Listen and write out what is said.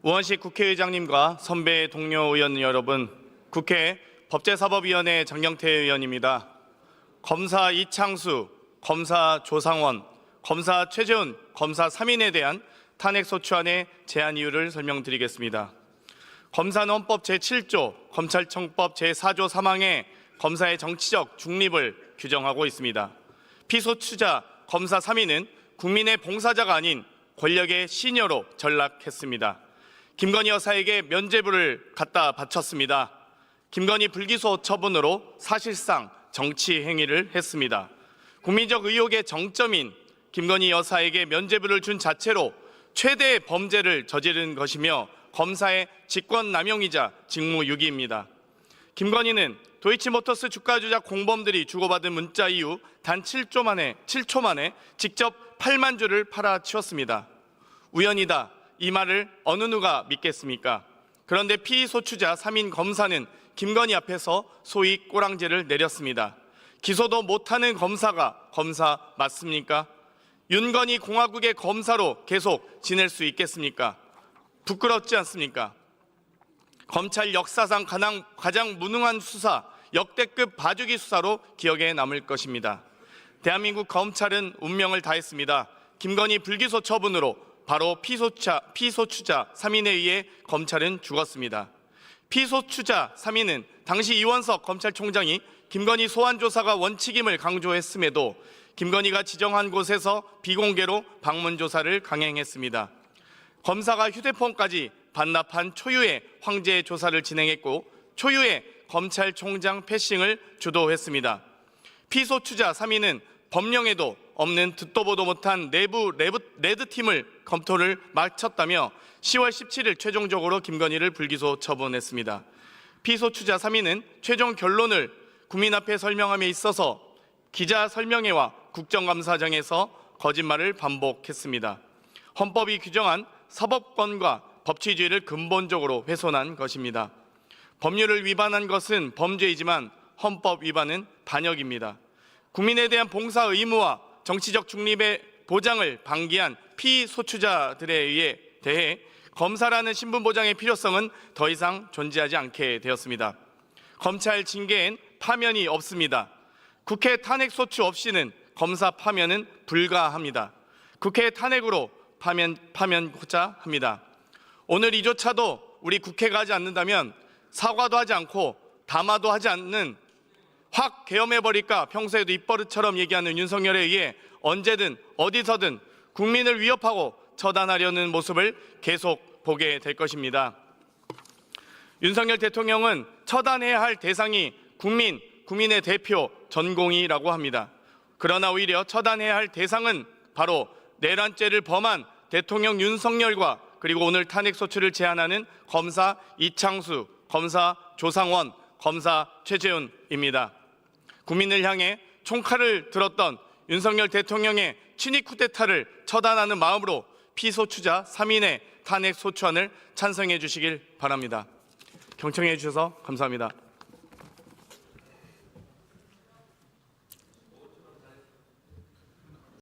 우원식 국회의장님과 선배 동료 의원 여러분, 국회 법제사법위원회 장경태 의원입니다. 검사 이창수, 검사 조상원, 검사 최재훈, 검사 3인에 대한 탄핵소추안의 제안 이유를 설명드리겠습니다. 검사는 헌법 제7조, 검찰청법 제4조 3항에 검사의 정치적 중립을 규정하고 있습니다. 피소추자 검사 3인은 국민의 봉사자가 아닌 권력의 시녀로 전락했습니다. 김건희 여사에게 면죄부를 갖다 바쳤습니다. 김건희 불기소 처분으로 사실상 정치 행위를 했습니다. 국민적 의혹의 정점인 김건희 여사에게 면죄부를 준 자체로 최대의 범죄를 저지른 것이며 검사의 직권남용이자 직무유기입니다. 김건희는 도이치모터스 주가 조작 공범들이 주고받은 문자 이후 단 7초 만에 직접 8만 주를 팔아치웠습니다. 우연이다, 이 말을 어느 누가 믿겠습니까? 그런데 피소추자 3인 검사는 김건희 앞에서 소위 꼬랑지를 내렸습니다. 기소도 못하는 검사가 검사 맞습니까? 윤건희 공화국의 검사로 계속 지낼 수 있겠습니까? 부끄럽지 않습니까? 검찰 역사상 가장 무능한 수사, 역대급 봐주기 수사로 기억에 남을 것입니다. 대한민국 검찰은 운명을 다했습니다. 김건희 불기소 처분으로 바로 피소추자 3인에 의해 검찰은 죽었습니다. 피소추자 3인은 당시 이원석 검찰총장이 김건희 소환조사가 원칙임을 강조했음에도 김건희가 지정한 곳에서 비공개로 방문조사를 강행했습니다. 검사가 휴대폰까지 반납한 초유의 황제 조사를 진행했고 초유의 검찰총장 패싱을 주도했습니다. 피소추자 3인은 법령에도 없는 듣도 보도 못한 내부 레드팀을 검토를 마쳤다며 10월 17일 최종적으로 김건희를 불기소 처분했습니다. 피소추자 3인은 최종 결론을 국민 앞에 설명함에 있어서 기자 설명회와 국정감사장에서 거짓말을 반복했습니다. 헌법이 규정한 사법권과 법치주의를 근본적으로 훼손한 것입니다. 법률을 위반한 것은 범죄이지만 헌법 위반은 반역입니다. 국민에 대한 봉사 의무와 정치적 중립의 보장을 방기한 피소추자들에 대해 검사라는 신분 보장의 필요성은 더 이상 존재하지 않게 되었습니다. 검찰 징계엔 파면이 없습니다. 국회 탄핵소추 없이는 검사 파면은 불가합니다. 국회 탄핵으로 파면하고자 합니다. 오늘 이조차도 우리 국회가 하지 않는다면 사과도 하지 않고 담화도 하지 않는 확 계엄해버릴까 평소에도 입버릇처럼 얘기하는 윤석열에 의해 언제든 어디서든 국민을 위협하고 처단하려는 모습을 계속 보게 될 것입니다. 윤석열 대통령은 처단해야 할 대상이 국민의 대표 전공의라고 합니다. 그러나 오히려 처단해야 할 대상은 바로 내란죄를 범한 대통령 윤석열과 그리고 오늘 탄핵소추를 제안하는 검사 이창수, 검사 조상원, 검사 최재훈입니다. 국민을 향해 총칼을 들었던 윤석열 대통령의 친위 쿠데타를 처단하는 마음으로 피소추자 3인의 탄핵소추안을 찬성해 주시길 바랍니다. 경청해 주셔서 감사합니다.